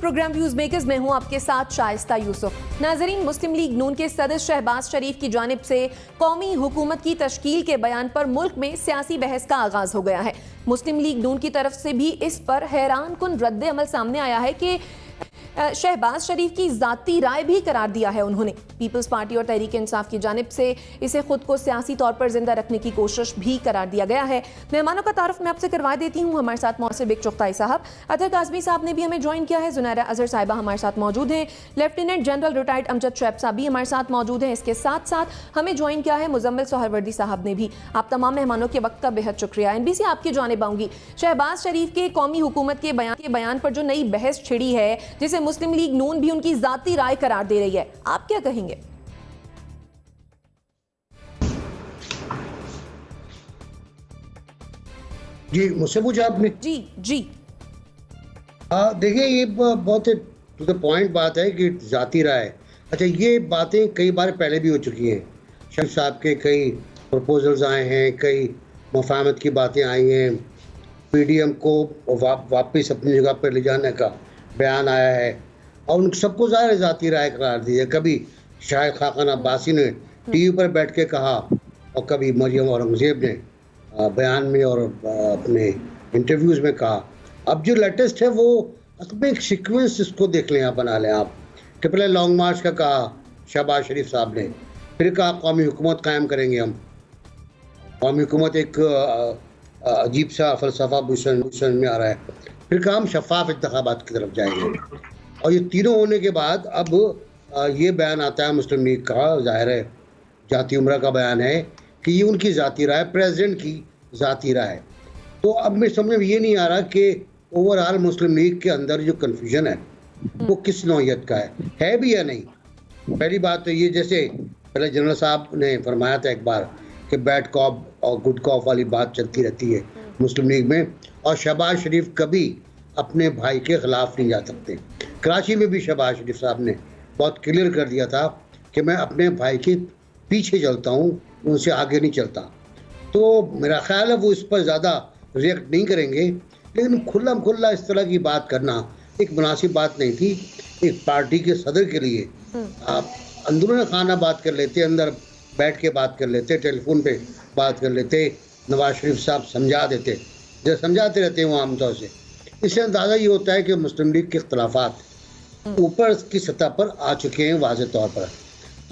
Programme views makers में हूं आपके साथ शाइस्ता यूसुफ। नाजरीन, मुस्लिम लीग नून के सदर शहबाज शरीफ की जानिब से कौमी हुकूमत की तश्कील के बयान पर मुल्क में सियासी बहस का आगाज हो गया है। मुस्लिम लीग नून की तरफ से भी इस पर हैरान कुन रद्द अमल सामने आया है कि शहबाज शरीफ की जाती राय भी करार दिया है उन्होंने। पीपल्स पार्टी और तहरीक इंसाफ की जानिब से इसे खुद को सियासी तौर पर जिंदा रखने की कोशिश भी करार दिया गया है। मेहमानों का तारुफ मैं आपसे करवा देती हूँ। हमारे साथ मौसर बिक चुगताई साहब, अतर काजमी साहब ने भी हमें ज्वाइन किया है, जुनैरा अजहर साहिबा हमारे साथ मौजूद हैं, lieutenant general retired Amjad Shoaib साहब भी हमारे साथ मौजूद हैं। इसके साथ साथ हमें ज्वाइन किया है मुजम्मिल सोहरवर्दी साहब ने भी। आप तमाम मेहमानों के वक्त का बेहद शुक्रिया। NBC आपकी जानिब आऊंगी। शहबाज शरीफ के कौमी हुकूमत के बयान पर जो नई बहस छिड़ी है, जिसे मुस्लिम लीग नून भी उनकी जाती राय करार दे रही है, आप क्या कहेंगे? जी, मुझसे पूछा आपने? जी जी। देखिए, ये बहुत टू द पॉइंट बात है कि जाती राय, अच्छा, ये बातें कई बार पहले भी हो चुकी हैं। शरीफ साहब के कई प्रपोजल्स आए हैं, कई मफाहमत की बातें आई हैं, PDM को वापस अपनी जगह पर ले जाने का बयान आया है और उन सबको ज़ाहिर जाती राय करार दी है। कभी शाहिद खाकन अब्बासी ने TV पर बैठ के कहा और कभी मरियम औरंगज़ेब ने बयान में और अपने इंटरव्यूज़ में कहा। अब जो लेटेस्ट है वो असल में एक सीक्वेंस, इसको देख लें आप, बना लें आप, कि पहले लॉन्ग मार्च का कहा शहबाज शरीफ साहब ने, फिर कहा कौमी हुकूमत कायम करेंगे हम। कौमी हुकूमत एक अजीब सा फ़लसफ़ा भूषण में आ रहा है। फिर कहा हम शफाफ इंतखाबात की तरफ जाएंगे। और ये तीनों होने के बाद अब ये बयान आता है मुस्लिम लीग का, ज़ाहिर है जाती उम्रा का बयान है कि ये उनकी ज़ाती राय, प्रेसिडेंट की ज़ाती राय। तो अब मैं समझ में ये नहीं आ रहा कि ओवरऑल मुस्लिम लीग के अंदर जो कन्फ्यूजन है वो किस नौइयत का है भी या नहीं। पहली बात तो ये, जैसे पहले जनरल साहब ने फरमाया था एक बार कि बैड कॉप और गुड कॉप वाली बात चलती रहती है मुस्लिम लीग में, और शहबाज शरीफ कभी अपने भाई के ख़िलाफ़ नहीं जा सकते। कराची में भी शहबाज शरीफ साहब ने बहुत क्लियर कर दिया था कि मैं अपने भाई के पीछे चलता हूँ, उनसे आगे नहीं चलता। तो मेरा ख्याल है वो इस पर ज़्यादा रिएक्ट नहीं करेंगे, लेकिन खुल्ला इस तरह की बात करना एक मुनासिब बात नहीं थी एक पार्टी के सदर के लिए। आप अंदरूनी खाना बात कर लेते, अंदर बैठ के बात कर लेते, टेलीफोन पे बात कर लेते, नवाज शरीफ साहब समझा देते, जैसे समझाते रहते हैं वो आमतौर से। इससे अंदाज़ा ये होता है कि मुस्लिम लीग के इख्तलाफात ऊपर की सतह पर आ चुके हैं वाज़ेह तौर पर।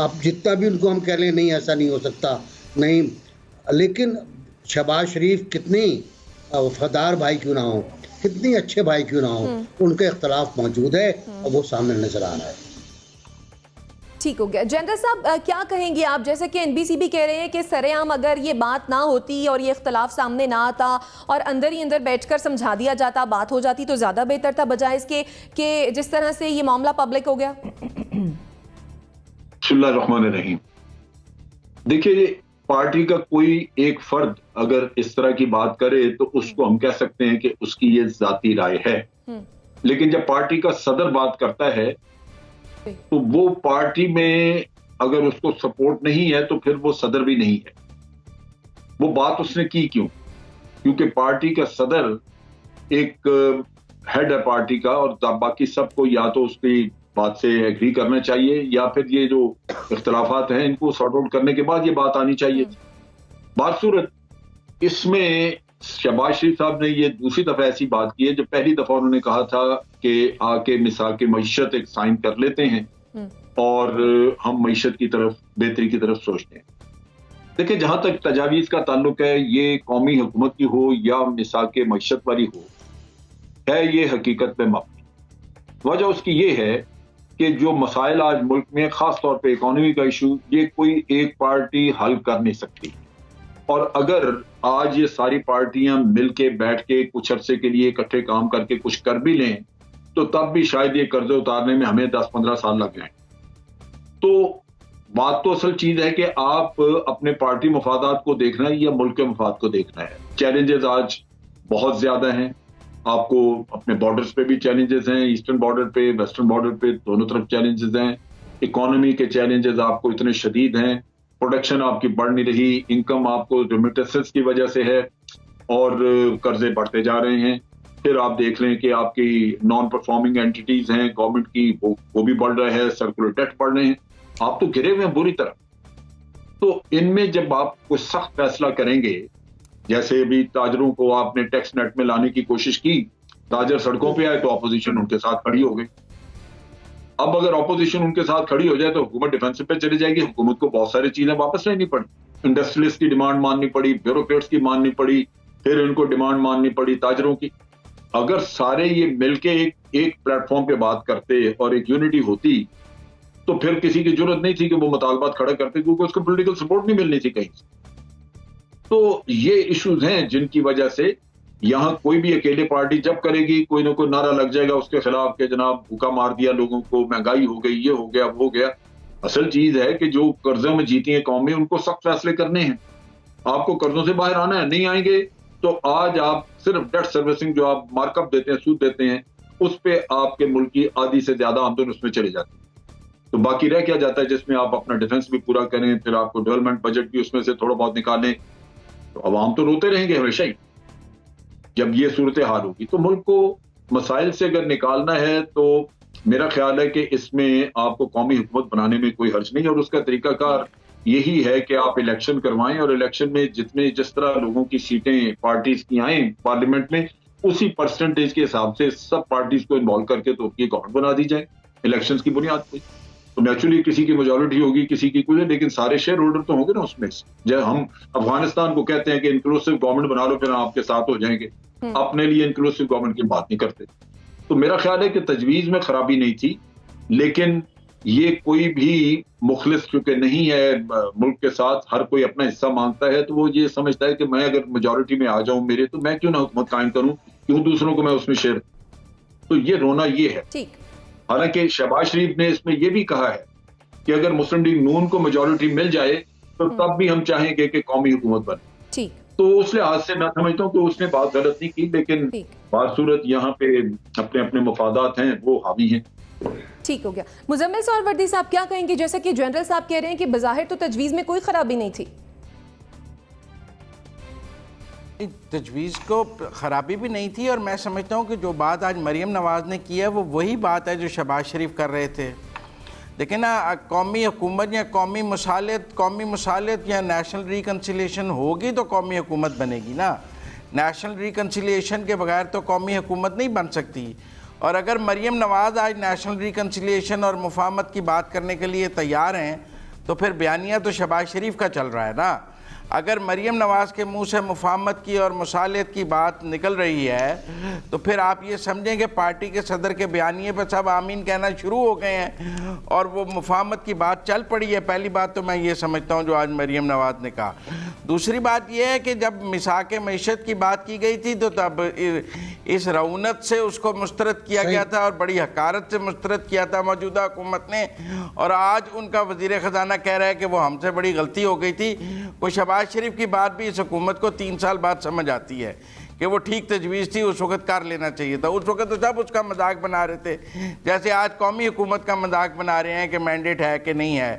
अब जितना भी उनको हम कह लें नहीं ऐसा नहीं हो सकता, नहीं, लेकिन शहबाज शरीफ कितनी वफादार भाई क्यों ना हो, कितनी अच्छे भाई क्यों ना हो, उनका इख्तलाफ मौजूद है और वो सामने नजर आ रहा है। ठीक हो गया। जनरल साहब, क्या कहेंगे आप? जैसे कि NBC भी कह रहे हैं कि सरेआम अगर ये बात ना होती और ये इख्तलाफ सामने ना आता और अंदर ही अंदर बैठकर समझा दिया जाता, बात हो जाती, तो ज़्यादा बेहतर था, बजाय इसके कि जिस तरह से ये मामला पब्लिक हो गया। बिस्मिल्लाहिर्रहमानिर्रहीम। देखिए, पार्टी का कोई एक फर्द अगर इस तरह की बात करे तो उसको हम कह सकते हैं कि उसकी ये जाती राय है, लेकिन जब पार्टी का सदर बात करता है तो वो पार्टी में अगर उसको सपोर्ट नहीं है तो फिर वो सदर भी नहीं है। वो बात उसने की क्यों? क्योंकि पार्टी का सदर एक हेड है पार्टी का, और बाकी सबको या तो उसकी बात से एग्री करना चाहिए या फिर ये जो इख्तलाफात हैं इनको सॉर्ट आउट करने के बाद ये बात आनी चाहिए। बात सूरत इसमें शहबाज शरीफ साहब ने ये दूसरी दफा ऐसी बात की है जब पहली दफा उन्होंने कहा था कि आके मिसाक की मईशत एक साइन कर लेते हैं और हम मईशत की तरफ, बेहतरी की तरफ सोचते हैं। देखिए, जहां तक तजावीज़ का ताल्लुक है, ये कौमी हुकूमत की हो या मिसाक के मईशत वाली हो, है ये हकीकत पे मबनी। वजह उसकी ये है कि जो मसाइल आज मुल्क में, खास तौर पे इकोनॉमी का इशू, ये कोई एक पार्टी हल कर नहीं सकती। और अगर आज ये सारी पार्टियां मिलके बैठ के कुछ अरसे के लिए इकट्ठे काम करके कुछ कर भी लें तो तब भी शायद ये कर्जे उतारने में हमें 10-15 साल लग जाएं। तो बात तो असल चीज है कि आप अपने पार्टी मफादात को देखना है या मुल्क के मफाद को देखना है। चैलेंजेस आज बहुत ज्यादा हैं, आपको अपने बॉर्डर्स पे भी चैलेंजेस हैं, ईस्टर्न बॉर्डर पे, वेस्टर्न बॉर्डर पे, दोनों तरफ चैलेंजेस हैं। इकोनॉमी के चैलेंजेस आपको इतने शदीद हैं, प्रोडक्शन आपकी बढ़ नहीं रही, इनकम आपको रेमिटेंसेस की वजह से है और कर्जे बढ़ते जा रहे हैं। फिर आप देख लें कि आपकी नॉन परफॉर्मिंग एंटिटीज हैं गवर्नमेंट की, वो भी बढ़ रहे हैं, सर्कुलर डेट बढ़ रहे हैं, आप तो गिरे हुए हैं बुरी तरह। तो इनमें जब आप कोई सख्त फैसला करेंगे, जैसे अभी ताजरों को आपने टैक्स नेट में लाने की कोशिश की, ताजर सड़कों पे आए तो ऑपोजिशन उनके साथ खड़ी हो गई। अब अगर ऑपोजिशन उनके साथ खड़ी हो जाए तो हुकूमत डिफेंसिव पे चली जाएगी, हुकूमत को बहुत सारी चीजें वापस लेनी पड़ी, इंडस्ट्रियलिस्ट की डिमांड माननी पड़ी, ब्यूरोक्रेट्स की माननी पड़ी, फिर इनको डिमांड माननी पड़ी ताजरों की। अगर सारे ये मिलके एक प्लेटफॉर्म पे बात करते और एक यूनिटी होती तो फिर किसी की जरूरत नहीं थी कि वो मुतालबात खड़ा करते, क्योंकि उसको पॉलिटिकल सपोर्ट नहीं मिलनी थी कहीं से। तो ये इश्यूज हैं जिनकी वजह से यहां कोई भी अकेले पार्टी जब करेगी कोई ना कोई नारा लग जाएगा उसके खिलाफ कि जनाब भूखा मार दिया लोगों को, महंगाई हो गई, ये हो गया, वो हो गया। असल चीज है कि जो कर्जों में जीती है कौमें, उनको सख्त फैसले करने हैं। आपको कर्जों से बाहर आना है, नहीं आएंगे तो आज आप सिर्फ डेट सर्विसिंग जो आप मार्कअप देते हैं, सूद देते हैं, उस पे आपके मुल्क की आधी से ज्यादा आमदन उसमें चले जाती है। तो बाकी रह क्या जाता है जिसमें आप अपना डिफेंस भी पूरा करें, फिर आपको डेवलपमेंट बजट भी उसमें से थोड़ा बहुत निकालें, तो अवाम तो रोते रहेंगे हमेशा ही। जब ये सूरत हाल होगी तो मुल्क को मसाइल से अगर निकालना है तो मेरा ख्याल है कि इसमें आपको कौमी हुकूमत बनाने में कोई हर्ज नहीं, और उसका तरीकाकार यही है कि आप इलेक्शन करवाएं और इलेक्शन में जिस तरह लोगों की सीटें पार्टीज की आए पार्लियामेंट में, उसी परसेंटेज के हिसाब से सब पार्टीज को इन्वॉल्व करके तो उसकी गवर्नमेंट बना दी जाए इलेक्शंस की बुनियाद पे। तो नेचुरली किसी की मेजॉरिटी होगी, किसी की कुछ, लेकिन सारे शेयर होल्डर तो होंगे ना उसमें से। जब हम अफगानिस्तान को कहते हैं कि इंक्लूसिव गवर्नमेंट बना लो फिर आपके साथ हो जाएंगे, अपने लिए इंक्लूसिव गवर्नमेंट की बात नहीं करते। तो मेरा ख्याल है कि तजवीज में खराबी नहीं थी, लेकिन ये कोई भी मुखलिस क्योंकि नहीं है मुल्क के साथ, हर कोई अपना हिस्सा मांगता है, तो वो ये समझता है कि मैं अगर मेजॉरिटी में आ जाऊं मेरे, तो मैं क्यों ना हुकूमत कायम करूं, क्यों दूसरों को मैं उसमें शेयर। तो ये रोना ये है। हालांकि शहबाज शरीफ ने इसमें यह भी कहा है कि अगर मुस्लिम लीग नून को मेजॉरिटी मिल जाए तो तब भी हम चाहेंगे कि कौमी हुकूमत बने। तो उस लिहाज से मैं समझता हूँ कि उसने बात गलत नहीं की, लेकिन बासूरत यहाँ पे अपने अपने मफादात हैं वो हावी हैं। ठीक हो गया। मुजम्मिल साहब वर्दी साहब क्या कहेंगे, जैसे कि जनरल साहब कह रहे हैं कि बज़ाहिर तो तजवीज़ में कोई खराबी नहीं थी। तजवीज़ को ख़राबी भी नहीं थी, और मैं समझता हूँ कि जो बात आज मरीम नवाज़ ने की है वो वही बात है जो शहबाज शरीफ कर रहे थे। देखिए ना, कौमी हुकूमत या कौमी मसालत या नेशनल रिकन्सिलिएशन होगी तो कौमी हुकूमत बनेगी ना। नेशनल रिकन्सिलिएशन के बगैर तो कौमी हुकूमत नहीं बन सकती। और अगर मरीम नवाज़ आज नेशनल रिकन्सिलिएशन और मुफाहमत की बात करने के लिए तैयार हैं तो फिर बयानिया तो शहबाज शरीफ का चल रहा है ना। अगर मरीम नवाज़ के मुंह से मुफाहमत की और मुसालियत की बात निकल रही है तो फिर आप ये समझें कि पार्टी के सदर के बयानिए पर सब आमीन कहना शुरू हो गए हैं और वो मुफाहमत की बात चल पड़ी है। पहली बात तो मैं ये समझता हूँ जो आज मरीम नवाज़ ने कहा। दूसरी बात यह है कि जब मिसाक मईशत की बात की गई थी तो तब इस रऊनत से उसको मुस्तरद किया गया था और बड़ी हकारत से मुस्तरद किया था मौजूदा हुकूमत ने, और आज उनका वज़ीर ख़जाना कह रहा है कि वो हमसे बड़ी गलती हो गई थी। कोई शहबाज शरीफ की बात भी इस हुकूमत को 3 साल बाद समझ आती है कि वो ठीक तजवीज़ थी, उस वक्त कर लेना चाहिए था। उस वक्त तो सब उसका मजाक बना रहे थे, जैसे आज कौमी हुकूमत का मजाक बना रहे हैं कि मैंडेट है कि नहीं है।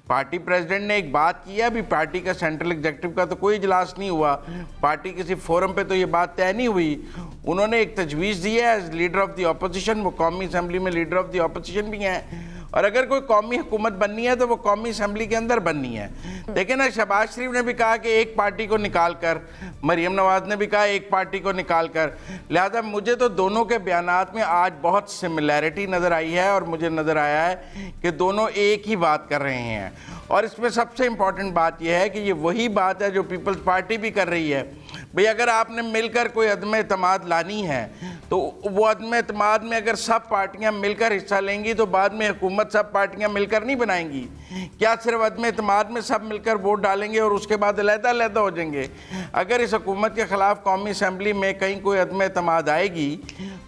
पार्टी प्रेसिडेंट ने एक बात की है, अभी पार्टी का सेंट्रल एग्जीक्यूटिव का तो कोई इजलास नहीं हुआ, पार्टी किसी फोरम पे तो ये बात तय नहीं हुई। उन्होंने एक तजवीज़ दी है as leader of the opposition, वो कौमी असम्बली में लीडर ऑफ द अपोजिशन भी हैं, और अगर कोई कौमी हुकूमत बननी है तो वो कौमी असम्बली के अंदर बननी है। लेकिन शहबाज शरीफ ने भी कहा कि एक पार्टी को निकाल कर, मरीम नवाज़ ने भी कहा एक पार्टी को निकाल कर, लिहाजा मुझे तो दोनों के बयानात में आज बहुत सिमिलैरिटी नज़र आई है और मुझे नज़र आया है कि दोनों एक ही बात कर रहे हैं। और इसमें सबसे इम्पॉर्टेंट बात यह है कि ये वही बात है जो पीपल्स पार्टी भी कर रही है। भाई अगर आपने मिलकर कोई अदम एतमाद लानी है तो वो अदम एतमाद में अगर सब पार्टियां मिलकर हिस्सा लेंगी तो बाद में हुकूमत सब पार्टियां मिलकर नहीं बनाएंगी। क्या सिर्फ अदम एतमाद में सब मिलकर वोट डालेंगे और उसके बाद अलग-अलग हो जाएंगे? अगर इस हुकूमत के ख़िलाफ़ कौमी असम्बली में कहीं कोई अदम एतमाद आएगी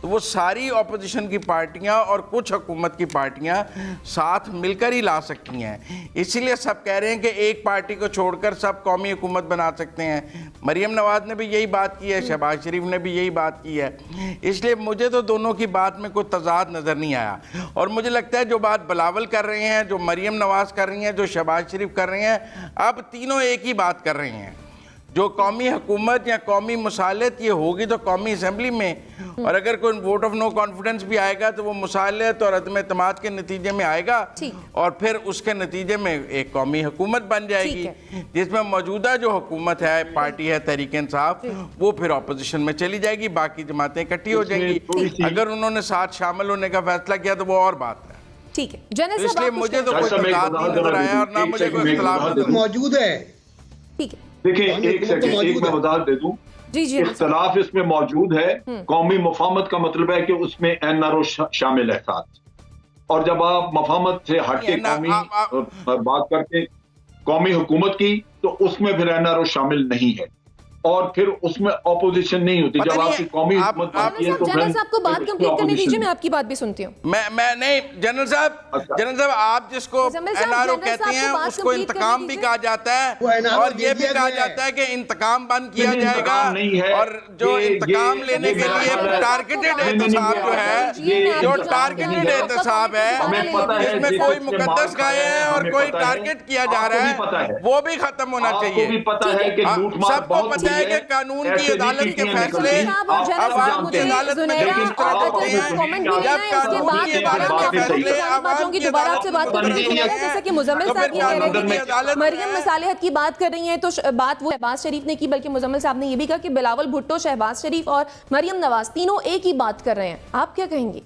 तो वो सारी अपोजिशन की पार्टियाँ और कुछ हुकूमत की पार्टियाँ साथ मिलकर ही ला सकती हैं। इसीलिए सब कह रहे हैं कि एक पार्टी को छोड़कर सब कौमी हुकूमत बना सकते हैं। मरीम नवाज़ ने भी यही बात की है, शहबाज शरीफ ने भी यही बात की है। इसलिए मुझे तो दोनों की बात में कोई तजाद नज़र नहीं आया, और मुझे लगता है जो बात बिलावल कर रहे हैं, जो मरीम नवाज़ कर रही हैं, जो शहबाज शरीफ कर रहे हैं, अब तीनों एक ही बात कर रहे हैं। जो कौमी हुकूमत या कौमी मुसालत ये होगी तो कौमी असम्बली में, और अगर कोई वोट ऑफ नो कॉन्फिडेंस भी आएगा तो वो मुसालत और अदम एतमाद के नतीजे में आएगा, और फिर उसके नतीजे में एक कौमी हुकूमत बन जाएगी जिसमें मौजूदा जो हुकूमत है, पार्टी है तहरीक इंसाफ, वो फिर ऑपोजिशन में चली जाएगी, बाकी जमातें इकट्ठी हो जाएंगी। अगर उन्होंने साथ शामिल होने का फैसला किया तो वो और बात है। ठीक है जनरल साहब, इसलिए मुझे तो कोई तजाद नहीं नजर आया और ना मुझे कोई इख्तिलाफ मौजूद है। ठीक है, देखिए एक सेकंड, एक मैं वजाहत दे दूं। इख्तिलाफ इसमें मौजूद है। कौमी मफाहमत का मतलब है कि उसमें एनआरओ शामिल है साथ, और जब आप मफाहमत से हटके कौमी बात करके कौमी हुकूमत की तो उसमें फिर एनआरओ शामिल नहीं है, और फिर उसमें ऑपोजिशन नहीं होती। जब आपकी कौमी हुकूमत बनती है तो जनरल साहब को बात कंप्लीट करने दीजिए, मैं आपकी बात भी सुनती हूँ। मैं नहीं जनरल साहब आप जिसको एनआरओ कहते हैं उसको इंतकाम भी कहा जाता है, और ये भी कहा जाता है कि इंतकाम बंद किया जाएगा, और जो इंतकाम लेने के लिए टारगेटेड एहतसाब जो है, जो टारगेटेड एहतसाब है जिसमें कोई मुकद्दस गाय है और कोई टारगेट किया जा रहा है, वो भी खत्म होना चाहिए। सबको पता है कि कानून की अदालत के फैसले आवाम की अदालत में जब कानून के बारे में फैसले आवाम की दोबारा आपसे बात कर रही है, जैसा कि मुजम्मिल साहब ये कह रहे थे कि मरियम मसालिहत की बात कर रही हैं, तो बात वो शहबाज शरीफ ने की, बल्कि मुजम्मिल साहब ने ये भी कहा कि बिलावल भुट्टो, शहबाज शरीफ और मरियम नवाज तीनों एक ही बात कर रहे हैं। आप क्या कहेंगे?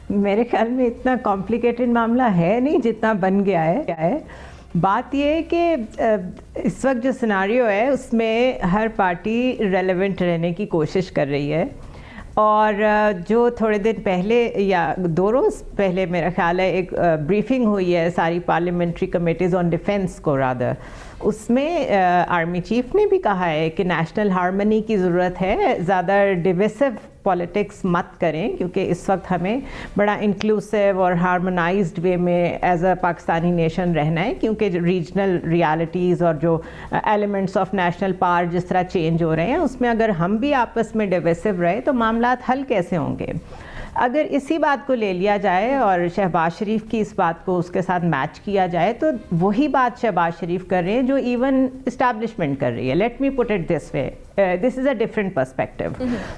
मेरे ख्याल में इतना कॉम्प्लिकेटेड मामला है नहीं जितना बन गया है। बात ये है कि इस वक्त जो सिनारियो है उसमें हर पार्टी रेलेवेंट रहने की कोशिश कर रही है, और जो थोड़े दिन पहले या 2 रोज़ पहले मेरा ख्याल है एक ब्रीफिंग हुई है सारी पार्लियामेंट्री कमेटीज़ ऑन डिफेंस को रादर, उसमें आर्मी चीफ ने भी कहा है कि नेशनल हार्मनी की ज़रूरत है, ज़्यादा डिविसिव पॉलिटिक्स मत करें, क्योंकि इस वक्त हमें बड़ा इंक्लूसिव और हार्मोनाइज्ड वे में एज अ पाकिस्तानी नेशन रहना है, क्योंकि रीजनल रियलिटीज़ और जो एलिमेंट्स ऑफ नेशनल पावर जिस तरह चेंज हो रहे हैं उसमें अगर हम भी आपस में डिविसिव रहे तो मामलात हल कैसे होंगे। अगर इसी बात को ले लिया जाए और शहबाज शरीफ की इस बात को उसके साथ मैच किया जाए तो वही बात शहबाज शरीफ कर रहे हैं जो इवन इस्टेब्लिशमेंट कर रही है। Let me put it this way, this is a different perspective.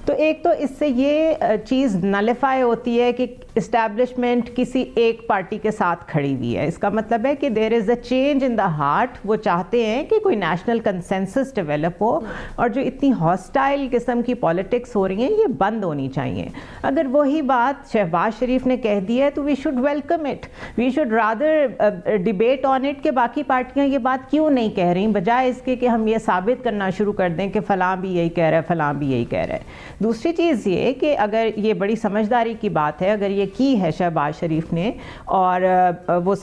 तो एक तो इससे ये चीज़ नलिफाई होती है कि इस्टेब्लिशमेंट किसी एक पार्टी के साथ खड़ी हुई है, इसका मतलब है कि there is a change in the heart. वो चाहते हैं कि कोई नेशनल कंसेंसस डेवलप हो, और जो इतनी हॉस्टाइल किस्म की पॉलिटिक्स हो रही हैं ये बंद होनी चाहिए। अगर वही बात शहबाज शरीफ ने कह दी है तो we should welcome it, we should rather debate on it कि बाकी पार्टियां ये बात क्यों नहीं कह रही, बजाय इसके कि हम ये साबित करना शुरू कर दें कि फलां भी यही कह रहा है, फलां भी यही कह रहा है। दूसरी चीज़ ये कि अगर ये बड़ी समझदारी की बात है, अगर ये की है शहबाज शरीफ ने, और वो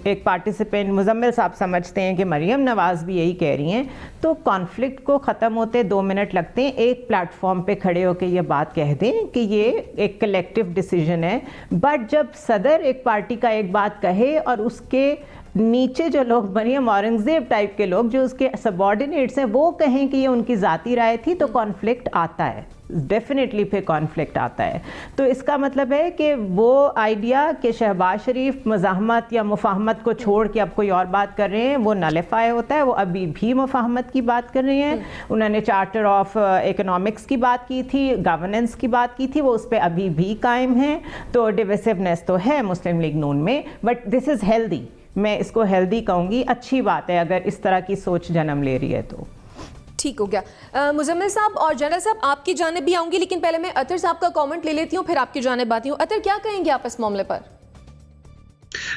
एक पार्टिसिपेंट मुजम्मिल साहब समझते हैं कि मरियम नवाज भी यही कह रही हैं, तो कॉन्फ्लिक्ट को ख़त्म होते 2 मिनट लगते हैं। एक प्लेटफॉर्म पे खड़े होकर ये बात कह दें कि ये एक कलेक्टिव डिसीजन है, बट जब सदर एक पार्टी का एक बात कहे और उसके नीचे जो लोग मरियम औरंगजेब टाइप के लोग जो उसके सबॉर्डिनेट्स हैं वो कहें कि ये उनकी ज़ाती राय थी, तो कॉन्फ्लिक्ट आता है, डेफिनेटली फिर कॉन्फ्लिक्ट आता है। तो इसका मतलब है कि वो आइडिया कि शहबाज शरीफ मज़ाहमत या मुफाहमत को छोड़ के अब कोई और बात कर रहे हैं वो नलिफाई होता है। वो अभी भी मुफाहमत की बात कर रहे हैं, उन्होंने चार्टर ऑफ इकोनॉमिक्स की बात की थी, गवर्नेंस की बात की थी, वो उस पर अभी भी कायम हैं। तो डिविसिवनेस तो है मुस्लिम लीग नून में, बट दिस इज़ हेल्दी, मैं इसको हेल्दी कहूँगी। अच्छी बात है अगर इस तरह की सोच जन्म ले रही है तो। ठीक हो गया। मुजम्मिल साहब और जनरल साहब आपकी जानिब भी आऊंगी, लेकिन पहले मैं अतर साहब का कमेंट ले लेती हूँ, फिर आपकी जानिब आती हूँ। अतर, क्या कहेंगे आप इस मामले पर?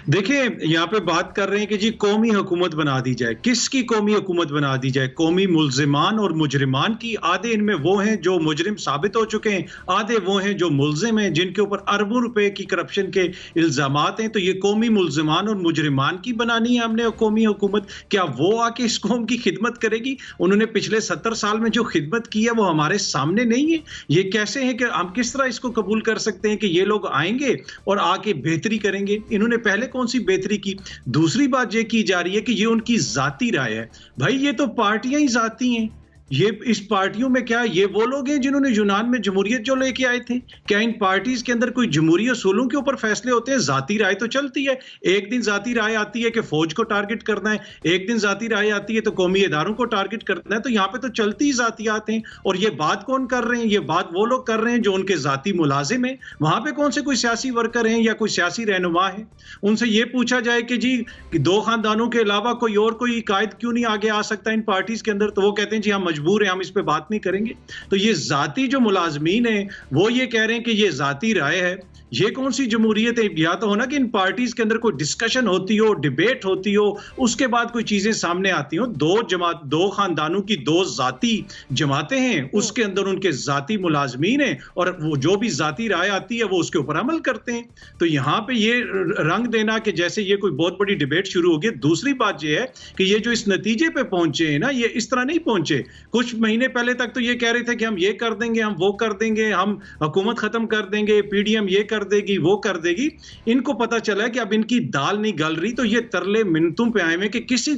देखिए, यहाँ पे बात कर रहे हैं कि जी कौमी हुकूमत बना दी जाए। किसकी कौमी हुकूमत बना दी जाए? कौमी मुल्जिमान और मुजरिमान की। आधे इनमें वो हैं जो मुजरिम साबित हो चुके हैं, आधे वो हैं जो मुल्जिम हैं जिनके ऊपर अरबों रुपए की करप्शन के इल्जामात हैं। तो ये कौमी मुल्जिमान और मुजरिमान की बनानी है हमने कौमी हुकूमत। क्या वो आके इस कौम की खिदमत करेगी? उन्होंने पिछले 70 साल में जो खिदमत की है वो हमारे सामने नहीं है। ये कैसे है कि हम किस तरह इसको कबूल कर सकते हैं कि ये लोग आएंगे और आके बेहतरी करेंगे? इन्होंने पहले कौन सी बेहतरी की? दूसरी बात ये की जा रही है कि ये उनकी जाती राय है। भाई ये तो पार्टियां ही जाती हैं, ये इस पार्टियों में क्या ये वो लोग हैं जिन्होंने यूनान में जमहूरियत जो लेके आए थे? क्या इन पार्टीज के अंदर कोई जमहूरी असूलों के ऊपर फैसले होते हैं? जाती राय तो चलती है, एक दिन जाती राय आती है कि फौज को टारगेट करना है, एक दिन जाती राय आती है तो कौमी इदारों को टारगेट करना है। तो यहाँ पे तो चलती ही जातियात हैं। और ये बात कौन कर रहे हैं? ये बात वो लोग कर रहे हैं जो उनके जाती मुलाजिम हैं। वहां पे कौन से कोई सियासी वर्कर हैं या कोई सियासी रहनुमा है? उनसे ये पूछा जाए कि जी कि 2 खानदानों के अलावा कोई और कोई कायद क्यों नहीं आगे आ सकता इन पार्टीज के अंदर, तो वो कहते हैं जी हम मजबूर हैं, हम इस पे बात नहीं करेंगे। तो ये जाती जो मुलाजमीन है वो ये कह रहे हैं कि ये जाती राय है। ये कौन सी जमहूरियत है? या तो हो ना कि इन पार्टीज के अंदर कोई डिस्कशन होती हो, डिबेट होती हो, उसके बाद कोई चीजें सामने आती हो। 2 खानदानों की 2 जाती जमातें हैं, उसके अंदर उनके जाती मुलाजमीन हैं और वो जो भी जाती राय आती है वो उसके ऊपर अमल करते हैं। तो यहाँ पे ये रंग देना कि जैसे ये कोई बहुत बड़ी डिबेट शुरू होगी। दूसरी बात ये है कि ये जो इस नतीजे पे पहुंचे हैं ना, ये इस तरह नहीं पहुंचे। कुछ महीने पहले तक तो ये कह रहे थे कि हम ये कर देंगे, हम वो कर देंगे, हम हुकूमत खत्म कर देंगे, पीडीएम ये कर देगी, वो कर देगी। इनको पता चला है कि अब इनकी दाल नहीं गल रही, तो ये तरले मिन्नतों पे आए हैं कि किसी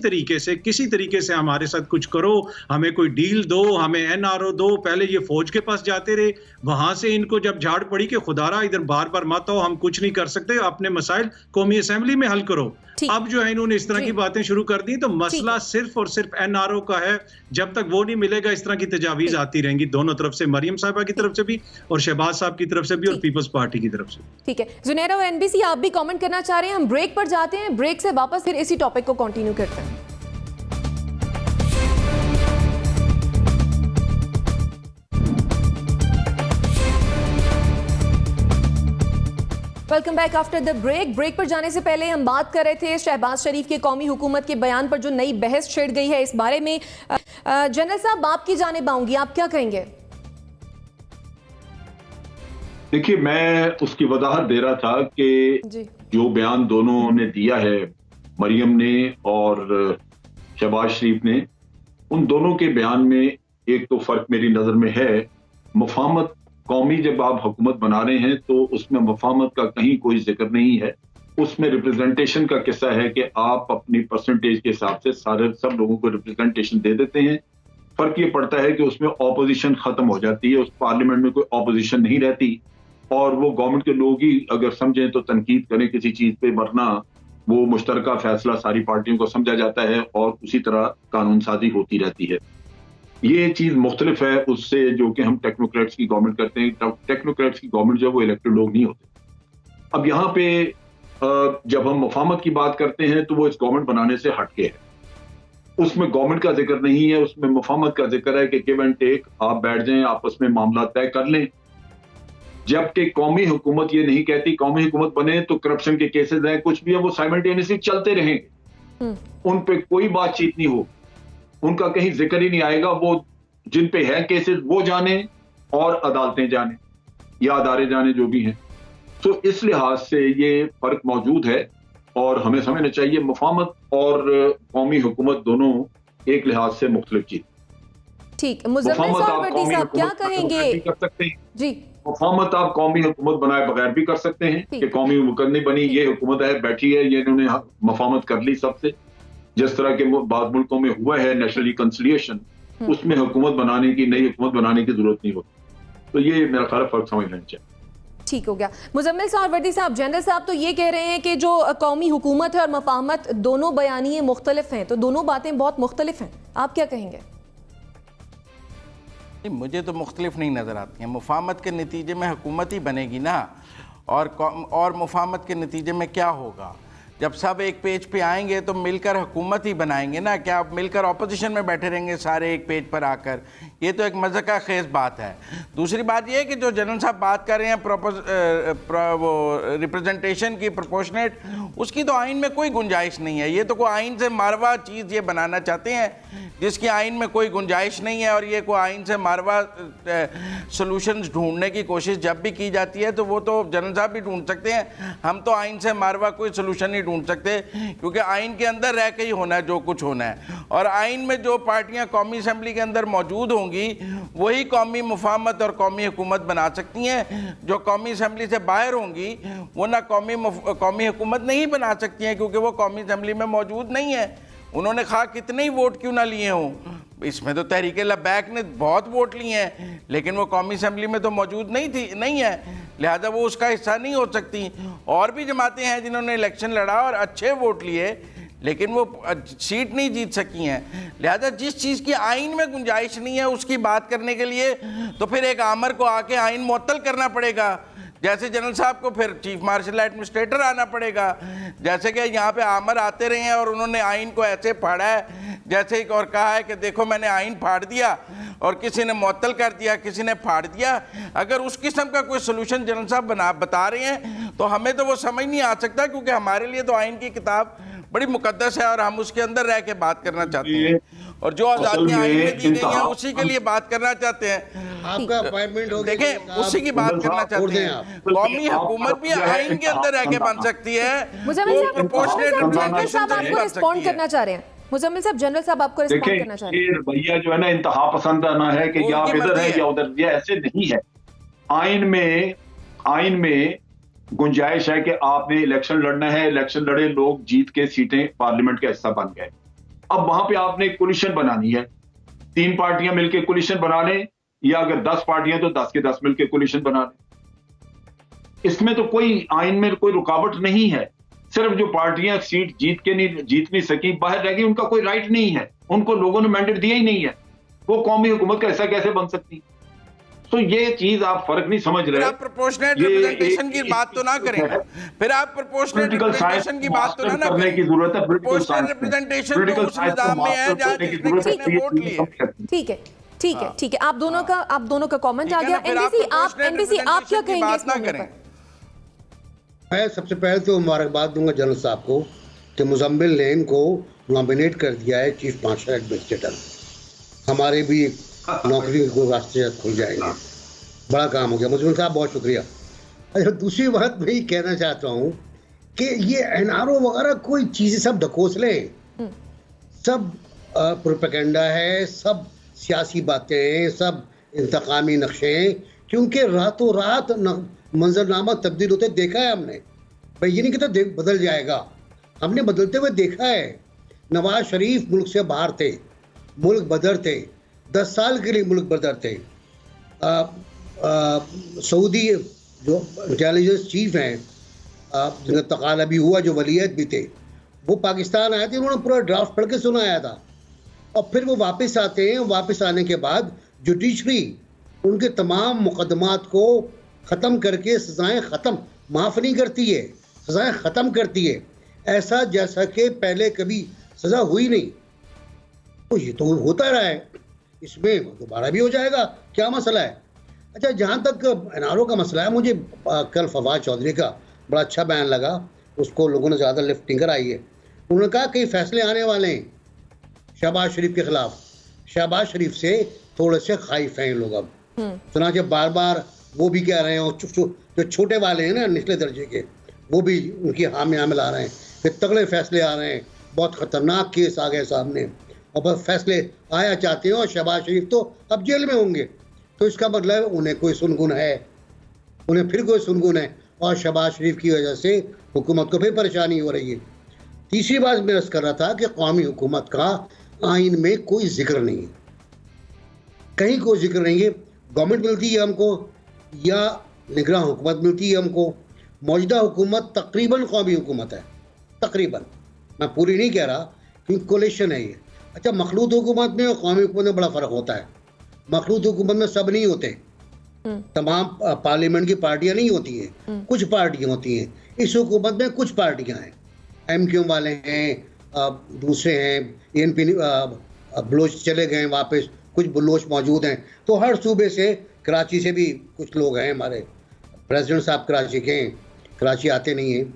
तरीके से हमारे साथ कुछ करो, हमें कोई डील दो, हमें एनआरओ दो। पहले ये फौज के पास जाते रहे, वहां से इनको जब झाड़ पड़ी कि खुदारा इधर बार बार मत आओ, हम कुछ नहीं कर सकते, अपने मसाइल कौमी असेंबली में हल करो। अब जो है इन्होंने इस तरह की बातें शुरू कर दी। तो मसला सिर्फ और सिर्फ एनआरओ का है। जब तक वो नहीं मिलेगा इस तरह की तजावीज आती रहेंगी दोनों तरफ से, मरियम साहिबा की तरफ से भी और शहबाज साहब की तरफ से भी और पीपल्स पार्टी की तरफ से। ठीक है जुनैरा और एनबीसी, आप भी कमेंट करना चाह रहे हैं? हम ब्रेक पर जाते हैं, ब्रेक से वापस फिर इसी टॉपिक को कंटिन्यू करते हैं। Welcome back after the break. Break पर जाने से पहले हम बात कर रहे थे शहबाज शरीफ के कौमी हुकूमत के बयान पर जो नई बहस छिड़ गई है, इस बारे में जनरल साहब आपकी जानिब आऊंगी, आप क्या कहेंगे? देखिए, मैं उसकी वजाहत दे रहा था कि जो बयान दोनों ने दिया है, मरियम ने और शहबाज शरीफ ने, उन दोनों के बयान में एक तो फर्क मेरी नजर में है। मुफाहमत कौमी जब आप हुकूमत बना रहे हैं तो उसमें मुफाहमत का कहीं कोई जिक्र नहीं है। उसमें रिप्रेजेंटेशन का किस्सा है कि आप अपनी परसेंटेज के हिसाब से सब लोगों को रिप्रेजेंटेशन दे देते हैं। फर्क ये पड़ता है कि उसमें ऑपोजिशन खत्म हो जाती है, उस पार्लियामेंट में कोई ऑपोजिशन नहीं रहती और वो गवर्नमेंट के लोग ही अगर समझें तो तनकीद करें किसी चीज पे, वरना वो मुश्तरका फैसला सारी पार्टियों को समझा जाता है और उसी तरह कानून साजी होती रहती है। ये चीज मुख्तलिफ है उससे जो कि हम टेक्नोक्रेट्स की गवर्नमेंट करते हैं। टेक्नोक्रेट्स की गवर्नमेंट जो है वो इलेक्टेड लोग नहीं होते। अब यहाँ पे जब हम मुफाहमत की बात करते हैं तो वो इस गवर्नमेंट बनाने से हटके है। उसमें गवर्नमेंट का जिक्र नहीं है, उसमें मुफाहमत का जिक्र है कि गिव एंड टेक, आप बैठ जाएं, आपस में मामला तय कर लें। जबकि कौमी हुकूमत ये नहीं कहती कौमी हुकूमत बने तो करप्शन के केसेस हैं, कुछ भी है, वो साइमल्टेनियसली चलते रहेंगे, उन पे कोई बातचीत नहीं हो, उनका कहीं जिक्र ही नहीं आएगा। वो जिन पे है केसेस वो जाने और अदालतें जाने या अदारे जाने, जो भी हैं। तो इस लिहाज से ये फर्क मौजूद है और हमें समझना चाहिए मुफाहमत और कौमी हुकूमत दोनों एक लिहाज से मुख्तलिफ चीज। ठीक, मुजम्मिल साहब क्या कहेंगे? कर सकते हैं जी, मुफाहमत आप कौमी हुकूमत बनाए बगैर भी कर सकते हैं कि कौमी हुकूमत नहीं बनी, ये हुकूमत है बैठी है, ये इन्होंने मुफाहमत कर ली सबसे, जिस तरह के बाद मुल्कों में हुआ है नेशनल रिकंसिलिएशन, उसमें हुकूमत बनाने की, नई हुकूमत बनाने की जरूरत नहीं होती। तो ये मेरा ख्याल फर्क समझ लेना चाहिए। ठीक हो गया। मुजम्मिल साहब, वर्दी साहब, जनरल साहब तो ये कह रहे हैं कि जो कौमी हुकूमत है और मुफाहमत दोनों बयानिए मुख्तलिफ हैं, तो दोनों बातें बहुत मुख्तलिफ हैं, आप क्या कहेंगे? मुझे तो मुख्तलिफ नहीं नज़र आती हैं। मुफाहमत के नतीजे में हुकूमत ही बनेगी ना, और मुफाहमत के नतीजे में क्या होगा? जब सब एक पेज पे आएंगे तो मिलकर हुकूमत ही बनाएंगे ना, क्या आप मिलकर ऑपोजिशन में बैठे रहेंगे सारे एक पेज पर आकर? ये तो एक मज़ाक़ खेज़ बात है। दूसरी बात ये है कि जो जनरल साहब बात कर रहे हैं वो रिप्रेजेंटेशन की, प्रोपोर्शनेट, उसकी तो आइन में कोई गुंजाइश नहीं है। ये तो कोई आइन से मारवा चीज़ ये बनाना चाहते हैं जिसकी आइन में कोई गुंजाइश नहीं है, और ये कोई आइन से मारवा सॉल्यूशंस ढूंढने की कोशिश जब भी की जाती है तो वो तो जनरल साहब भी ढूंढ सकते हैं। हम तो आइन से मारवा कोई सोल्यूशन नहीं ढूंढ सकते, क्योंकि आइन के अंदर रह के ही होना है जो कुछ होना है, और आइन में जो पार्टियां कौमी असेंबली के अंदर मौजूद होंगी वही कौमी मुफाहमत और कौमी हुकूमत बना सकती हैं। जो कौमी असेंबली से बाहर होंगी वो ना कौमी हुकूमत नहीं बना सकती हैं, क्योंकि वो कौमी असेंबली में मौजूद नहीं है। उन्होंने खा कितने ही वोट क्यों ना लिए हों, इसमें तो तहरीक लब्बैक ने बहुत वोट लिए हैं, लेकिन वो कौमी असम्बली में तो मौजूद नहीं है, लिहाजा वो उसका हिस्सा नहीं हो सकती। और भी जमातें हैं जिन्होंने इलेक्शन लड़ा और अच्छे वोट लिए, लेकिन वो सीट नहीं जीत सकी हैं। लिहाजा जिस चीज़ की आइन में गुंजाइश नहीं है उसकी बात करने के लिए तो फिर एक आमर को आके आइन मुअत्तल करना पड़ेगा, जैसे जनरल साहब को फिर चीफ मार्शल एडमिनिस्ट्रेटर आना पड़ेगा। जैसे कि यहाँ पे आमर आते रहे हैं और उन्होंने आइन को ऐसे फाड़ा है जैसे एक और कहा है कि देखो मैंने आइन फाड़ दिया, और किसी ने मुअत्तल कर दिया, किसी ने फाड़ दिया। अगर उस किस्म का कोई सोल्यूशन जनरल साहब बता रहे हैं तो हमें तो वो समझ नहीं आ सकता, क्योंकि हमारे लिए तो आइन की किताब बड़ी मुकद्दस है और हम उसके अंदर रह के बात करना चाहते हैं, और जो आज़ादियाँ आइन में दी गई हैं उसी के लिए बात करना चाहते हैं। आपका अपॉइंटमेंट हो गया, देखें उसी की बात करना चाहते हैं। कौमी हुकूमत भी आइन के अंदर रह के बन सकती है। मुजम्मिल साहब आपको रिस्पॉन्ड करना चाह रहे हैं। मुजम्मिल साहब, जनरल साहब आपको रिस्पॉन्ड करना चाह रहे हैं। ये रवैया जो है ना इंतहा पसंद आना है कि या इधर है या उधर, ये ऐसे नहीं है। आइन में गुंजाइश है कि आपने इलेक्शन लड़ना है, इलेक्शन लड़े, लोग जीत के सीटें पार्लियामेंट का हिस्सा बन गए। अब वहां पे आपने कोलिशन बनानी है, 3 पार्टियां मिलकर कोलिशन बना लें, या अगर 10 पार्टियां तो 10 के 10 मिलकर कोलिशन बना लें। इसमें तो कोई आइन में कोई रुकावट नहीं है। सिर्फ जो पार्टियां सीट जीत नहीं सकी, बाहर रह गई, उनका कोई राइट नहीं है, उनको लोगों ने मैंडेट दिया ही नहीं है, वो कौमी हुकूमत का हिस्सा कैसे बन सकती? तो ये चीज आप फर्क नहीं समझ रहे। आप प्रोपोर्शनेट रिप्रेजेंटेशन की बात तो ना करें, फिर आप प्रोपोर्शनेट रिप्रेजेंटेशन की बात तो ना करने की जरूरत है। प्रोपोर्शनल रिप्रेजेंटेशन तो उस निजाम में है जहां जिसने वोट लिए। ठीक है, आप दोनों का कमेंट आ गया। एनडीसी आप क्या कहेंगे इस मामले पर? मैं सबसे पहले तो मुबारकबाद दूंगा जनरल साहब को कि मुजम्मिल ने इनको नॉमिनेट कर दिया है चीफ मार्शल एडमिनिस्ट्रेटर। हमारे भी नौकरी को रास्ते खुल जाएंगे, बड़ा काम हो गया। मुजम्मिल साहब बहुत शुक्रिया। अच्छा, दूसरी बात मैं ये कहना चाहता हूँ कि ये एनआरओ वगैरह कोई चीज़ें सब ढकोसले, सब प्रोपेगेंडा है, सब सियासी बातें हैं, सब इंतकामी नक्शे हैं, क्योंकि रातों रात मंजरनामा तब्दील होते देखा है हमने। भाई ये नहीं कहता बदल जाएगा, हमने बदलते हुए देखा है। नवाज शरीफ मुल्क से बाहर थे, मुल्क बदर थे, 10 साल के लिए मुल्क बदर थे। सऊदी जो इंटेलिजेंस चीफ हैं, जिनका तकाला भी हुआ, जो वलीयत भी थे, वो पाकिस्तान आए थे, उन्होंने पूरा ड्राफ्ट पढ़ के सुनाया था। और फिर वो वापस आते हैं, वापस आने के बाद जुडिशरी उनके तमाम मुकदमात को ख़त्म करके सज़ाएँ ख़त्म माफ़ नहीं करती है, सज़ाएँ ख़त्म करती है, ऐसा जैसा कि पहले कभी सज़ा हुई नहीं। तो ये तो होता रहा है, इसमें दोबारा भी हो जाएगा, क्या मसला है? अच्छा, जहाँ तक एनआरओ का मसला है, मुझे कल फवाद चौधरी का बड़ा अच्छा बयान लगा, उसको लोगों ने ज़्यादा लिफ्टिंग कराई है। उन्होंने कहा कई फैसले आने वाले हैं शहबाज शरीफ के ख़िलाफ़। शहबाज शरीफ से थोड़े से खाइफ हैं लोग। अब सुना कि बार बार वो भी कह रहे हैं, और जो छोटे वाले हैं ना निचले दर्जे के, वो भी उनकी हामी ला रहे हैं कि तगड़े फैसले आ रहे हैं, बहुत ख़तरनाक केस आ गए सामने, और बस फैसले आया चाहते हैं, और शहबाज शरीफ तो अब जेल में होंगे। तो इसका मतलब उन्हें कोई सुनगुन है, उन्हें फिर कोई सुनगुन है, और शहबाज शरीफ की वजह से हुकूमत को फिर परेशानी हो रही है। तीसरी बात मैं अर्ज़ कर रहा था कि कौमी हुकूमत का आइन में कोई जिक्र नहीं है, कहीं कोई जिक्र नहीं है। गवर्नमेंट मिलती है हमको या निगरान हुकूमत मिलती है हमको। मौजूदा हुकूमत तकरीबन कौमी हुकूमत है, तकरीबन, मैं पूरी नहीं कह रहा, क्योंकि कोलिशन है ये। अच्छा, मखलूत हुकूमत में और कौमी हुकूमत में बड़ा फ़र्क होता है। मखलूत हुकूमत में सब नहीं होते, तमाम पार्लियामेंट की पार्टियां नहीं होती हैं, कुछ पार्टियां होती हैं। इस हुकूमत में कुछ पार्टियां हैं, MQM वाले हैं, दूसरे हैं, ANP बलोच चले गए वापस, कुछ बलोच मौजूद हैं। तो हर सूबे से, कराची से भी कुछ लोग हैं, हमारे प्रेसिडेंट साहब कराची के हैं, कराची आते नहीं हैं,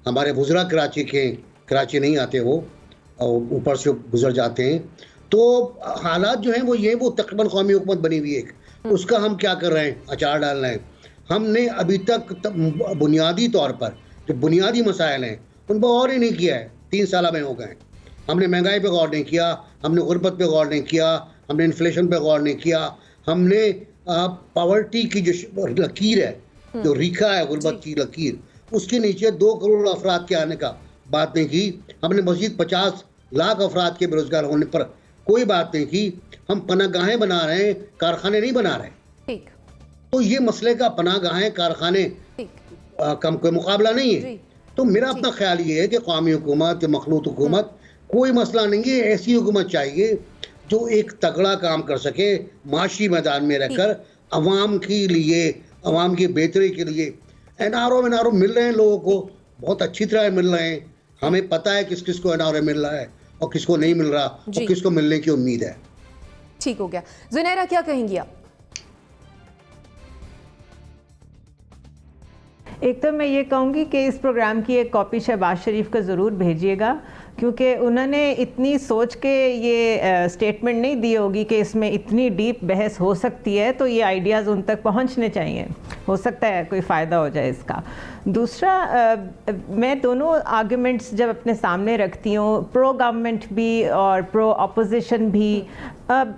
हमारे वज़रा कराची के हैं, कराची नहीं आते वो, और ऊपर से गुजर जाते हैं। तो हालात जो हैं वो तकरीबन कौमी हुकूमत बनी हुई है। उसका हम क्या कर रहे हैं? अचार डाल रहे हैं। हमने अभी तक बुनियादी तौर पर जो बुनियादी मसाइल हैं उन पर गौर ही नहीं किया है। 3 साल में हो गए, हमने महंगाई पे गौर नहीं किया, हमने गुर्बत पे गौर नहीं किया, हमने इन्फ्लेशन पे गौर नहीं किया, हमने पॉवर्टी की जो लकीर है, जो रेखा है गुर्बत की लकीर, उसके नीचे 2 करोड़ अफराद के आने का बात नहीं की। हमने मज़ीद 50 लाख अफराद के बेरोजगार होने पर कोई बात नहीं थी। हम पनाहगाहें बना रहे हैं, कारखाने नहीं बना रहे। ठीक तो ये मसले का पनाहगाहें कारखाने ठीक कम कोई मुकाबला नहीं है। जी तो मेरा अपना ख्याल ये है कि कौमी हुकूमत या मखलूत हुकूमत कोई मसला नहीं है। ऐसी हुकूमत चाहिए जो एक तगड़ा काम कर सके माशी मैदान में रहकर अवाम के लिए, अवाम की बेहतरी के लिए। एनआरओ मिल रहे हैं लोगों को, बहुत अच्छी तरह मिल रहे हैं। हमें पता है किस किस को एनआरओ मिल रहा है और किसको नहीं मिल रहा जी। और किसको मिलने की उम्मीद है। ठीक हो गया। जुनैरा, क्या कहेंगी आप? एक तो मैं ये कहूँगी कि इस प्रोग्राम की एक कॉपी शहबाज शरीफ को ज़रूर भेजिएगा, क्योंकि उन्होंने इतनी सोच के ये स्टेटमेंट नहीं दी होगी कि इसमें इतनी डीप बहस हो सकती है, तो ये आइडियाज़ उन तक पहुंचने चाहिए। हो सकता है कोई फ़ायदा हो जाए इसका। दूसरा, मैं दोनों आर्गुमेंट्स जब अपने सामने रखती हूँ, प्रो गवर्नमेंट भी और प्रो अपोजिशन भी,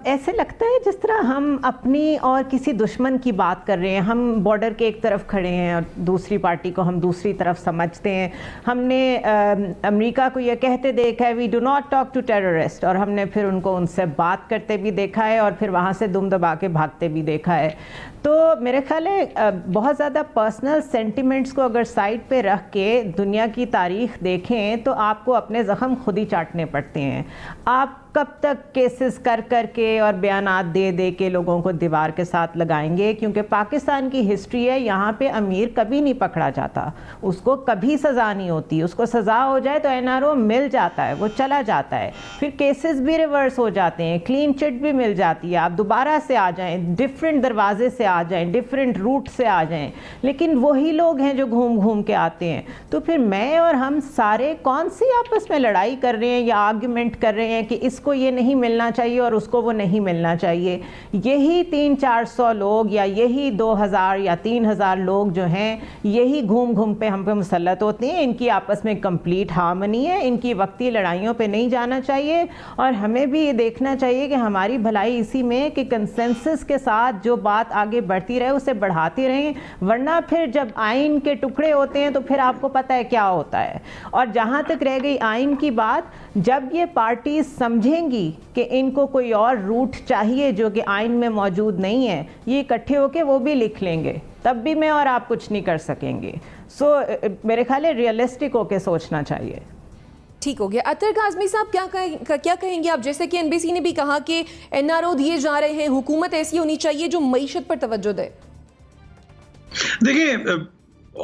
ऐसे लगता है जिस तरह हम अपनी और किसी दुश्मन की बात कर रहे हैं। हम बॉर्डर के एक तरफ खड़े हैं और दूसरी पार्टी को हम दूसरी तरफ समझते हैं। हमने अमेरिका को यह कहते देखा है, we do not talk to terrorist, और हमने फिर उनको उनसे बात करते भी देखा है और फिर वहाँ से दुम दबा के भागते भी देखा है। तो मेरे ख्याल है बहुत ज़्यादा पर्सनल सेंटिमेंट्स को अगर साइड पे रख के दुनिया की तारीख देखें तो आपको अपने ज़ख्म खुद ही चाटने पड़ते हैं। आप कब तक केसेस कर कर के और बयानात दे दे के लोगों को दीवार के साथ लगाएंगे? क्योंकि पाकिस्तान की हिस्ट्री है, यहाँ पे अमीर कभी नहीं पकड़ा जाता, उसको कभी सज़ा नहीं होती। उसको सज़ा हो जाए तो एनआरओ मिल जाता है, वो चला जाता है, फिर केसेस भी रिवर्स हो जाते हैं, क्लीन चिट भी मिल जाती है, आप दोबारा से आ जाएं, डिफरेंट दरवाजे से आ जाएं, डिफरेंट रूट से आ जाएं, लेकिन वही लोग हैं जो घूम घूम के आते हैं। तो फिर मैं और हम सारे कौन सी आपस में लड़ाई कर रहे हैं या आर्ग्यूमेंट कर रहे हैं कि इसको ये नहीं मिलना चाहिए और उसको वो नहीं मिलना चाहिए? यही 300-400 लोग या यही 2000 या 3000 लोग जो हैं, यही घूम घूम पे हम पे मुसल्लत होते हैं। इनकी आपस में कंप्लीट हार्मनी है, इनकी वक्ती लड़ाइयों पे नहीं जाना चाहिए। और हमें भी ये देखना चाहिए कि हमारी भलाई इसी में कि कंसेंसस के साथ जो बात आगे बढ़ती रहे उसे बढ़ाते रहें, वरना फिर जब आइन के टुकड़े होते हैं तो फिर आपको पता है क्या होता है। और जहाँ तक रह गई आइन की बात, जब ये पार्टी समझेंगी कि इनको कोई और रूट चाहिए जो कि आइन में मौजूद नहीं है, ये इकट्ठे होके वो भी लिख लेंगे, तब भी मैं और आप कुछ नहीं कर सकेंगे। सो मेरे ख्याल है रियलिस्टिक होके सोचना चाहिए। ठीक हो गया। अतर काज़मी साहब, क्या कहेंगे आप? जैसे कि एनबीसी ने भी कहा कि एनआरओ दिए जा रहे हैं, हुकूमत ऐसी होनी चाहिए जो मईशत पर तवज्जो दे। देखिए,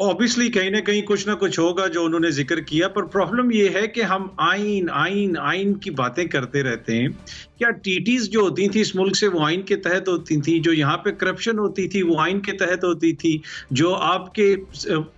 ऑब्वियसली कहीं ना कहीं कुछ ना कुछ होगा जो उन्होंने जिक्र किया, पर प्रॉब्लम ये है कि हम आइन आइन आइन की बातें करते रहते हैं। क्या टीटीज जो होती थी इस मुल्क से, वो आइन के तहत होती थी? जो यहाँ पे करप्शन होती थी वो आइन के तहत होती थी? जो आपके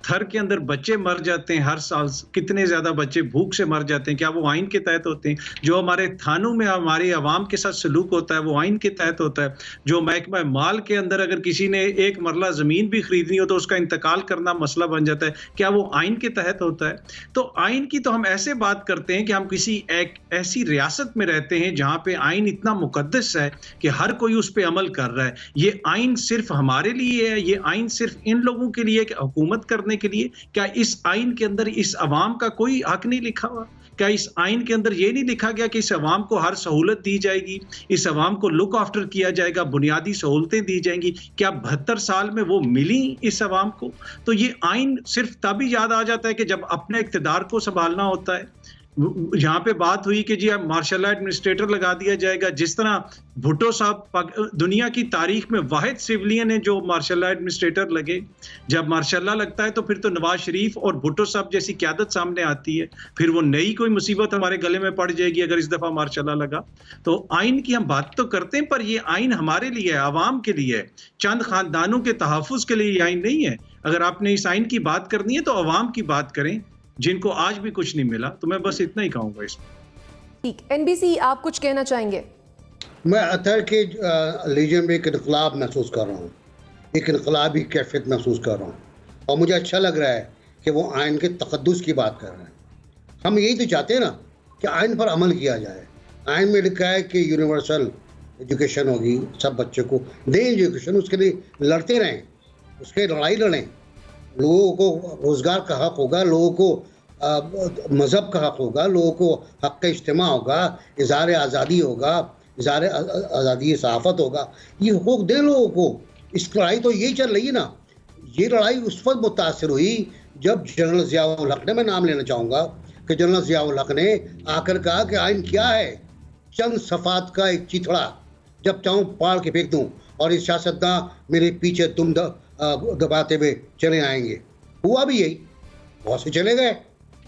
थर के अंदर बच्चे मर जाते हैं हर साल, कितने ज्यादा बच्चे भूख से मर जाते हैं, क्या वो आइन के तहत होते हैं? जो हमारे थानों में हमारे अवाम के साथ सलूक होता है वो आइन के तहत होता है? जो महकमा माल के अंदर अगर किसी ने एक मरला जमीन भी खरीदनी हो तो उसका इंतकाल करना मसला बन जाता है, क्या वो आइन के तहत होता है? तो आइन की तो हम ऐसे बात करते हैं कि हम किसी एक ऐसी रियासत में रहते हैं जहां पे आइन इतना मुकद्दस है कि हर कोई उस पे अमल कर रहा है। ये आइन सिर्फ हमारे लिए है, ये आइन सिर्फ इन लोगों के लिए कि हुकूमत करने के लिए? क्या इस आइन के अंदर इस अवाम का कोई हक नहीं लिखा हुआ? क्या इस आइन के अंदर ये नहीं लिखा गया कि इस अवाम को हर सहूलत दी जाएगी, इस अवाम को लुक आफ्टर किया जाएगा, बुनियादी सहूलतें दी जाएंगी? क्या 72 साल में वो मिली इस अवाम को? तो ये आइन सिर्फ तभी याद आ जाता है कि जब अपने इक़्तिदार को संभालना होता है। यहाँ पे बात हुई कि जी अब मार्शल लॉ एडमिनिस्ट्रेटर लगा दिया जाएगा, जिस तरह भुट्टो साहब दुनिया की तारीख में वाहिद सिविलियन है जो मार्शल लॉ एडमिनिस्ट्रेटर लगे। जब मार्शल लॉ लगता है तो फिर तो नवाज शरीफ और भुट्टो साहब जैसी क़यादत सामने आती है, फिर वो नई कोई मुसीबत हमारे गले में पड़ जाएगी अगर इस दफ़ा मार्शल लॉ लगा। तो आइन की हम बात तो करते हैं, पर ये आइन हमारे लिए है, आवाम के लिए है, चंद खानदानों के तहफ़्फ़ुज़ के लिए ये आइन नहीं है। अगर आपने इस आइन की बात करनी है तो आवाम की बात करें जिनको आज भी कुछ नहीं मिला। तो मैं बस इतना ही कहूंगा इसमें। ठीक, एनबीसी आप कुछ कहना चाहेंगे? मैं अतर के लीजन में एक इनकलाब महसूस कर रहा हूँ, एक इनकलाबी कैफियत महसूस कर रहा हूँ, और मुझे अच्छा लग रहा है कि वो आइन के तक़द्दुस की बात कर रहे हैं। हम यही तो चाहते हैं ना कि आइन पर अमल किया जाए। आइन में लिखा है कि यूनिवर्सल एजुकेशन होगी, सब बच्चों को दें एजुकेशन, उसके लिए लड़ते रहें, उसके लड़ाई लड़ें। लोगों को रोज़गार का हक़ होगा, लोगों को मज़हब का हक़ होगा, लोगों को हक़ इज्तिमा होगा, इज़हार आज़ादी होगा, इज़हार आज़ादी सहाफ़त होगा, ये हक़ूक़ दें लोगों को। इस लड़ाई तो यही चल रही है ना। ये लड़ाई उस वक्त मुतासिर हुई जब जनरल ज़िया-उल हक़ ने, मैं नाम लेना चाहूँगा कि जनरल ज़िया-उल हक़ ने आकर कहा कि आइन क्या है, चंद सफ़ात का एक चिथड़ा, जब चाहूँ पाड़ के फेंक दूँ और ये सियासतदान मेरे पीछे दुम दबाते हुए चले आएंगे। हुआ भी यही, बहुत से चले गए,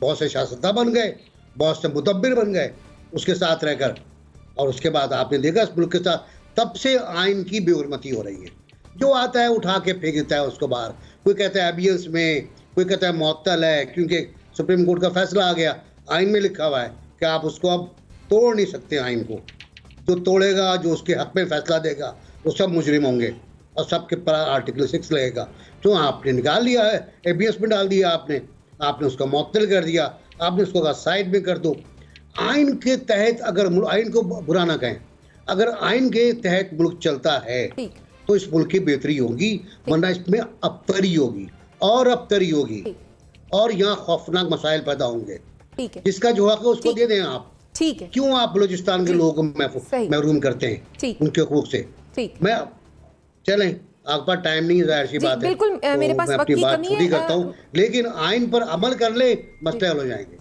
बहुत से सियासतदान बन गए, बहुत से मुदब्बिर बन गए उसके साथ रहकर। और उसके बाद आपने देखा इस मुल्क के साथ तब से आइन की बेहुरमती हो रही है। जो आता है उठा के फेंक देता है उसको बाहर। कोई कहता है एबियंस में, कोई कहता है मुअत्तल है क्योंकि सुप्रीम कोर्ट का फैसला आ गया। आइन में लिखा हुआ है कि आप उसको अब तोड़ नहीं सकते। आइन को जो तोड़ेगा, जो उसके हक में फैसला देगा, वो सब मुजरिम होंगे और सबके पर आर्टिकल 6 लगेगा। तो आपने निकाल लिया है, एबियंस में डाल दिया आपने उसको मुअत्तल कर दिया, आपने उसको कहा साइड में कर दो। आइन के तहत अगर आइन को बुरा ना कहें, अगर आइन के तहत मुल्क चलता है तो इस मुल्क की बेहतरी होगी, वरना इसमें अबतरी होगी और अबतरी होगी और यहाँ खौफनाक मसाइल पैदा होंगे। जिसका जो हक है उसको दे दें आप। ठीक है। क्यों आप बलूचिस्तान के लोगों को महरूम करते हैं उनके हकूक से? मैं चलें, आपके पास टाइम नहीं, जाहिर सी बात है, बिल्कुल मेरे पास वक्त की कमी है, करता हूँ, लेकिन आइन पर अमल कर ले, मसले हल हो जाएंगे।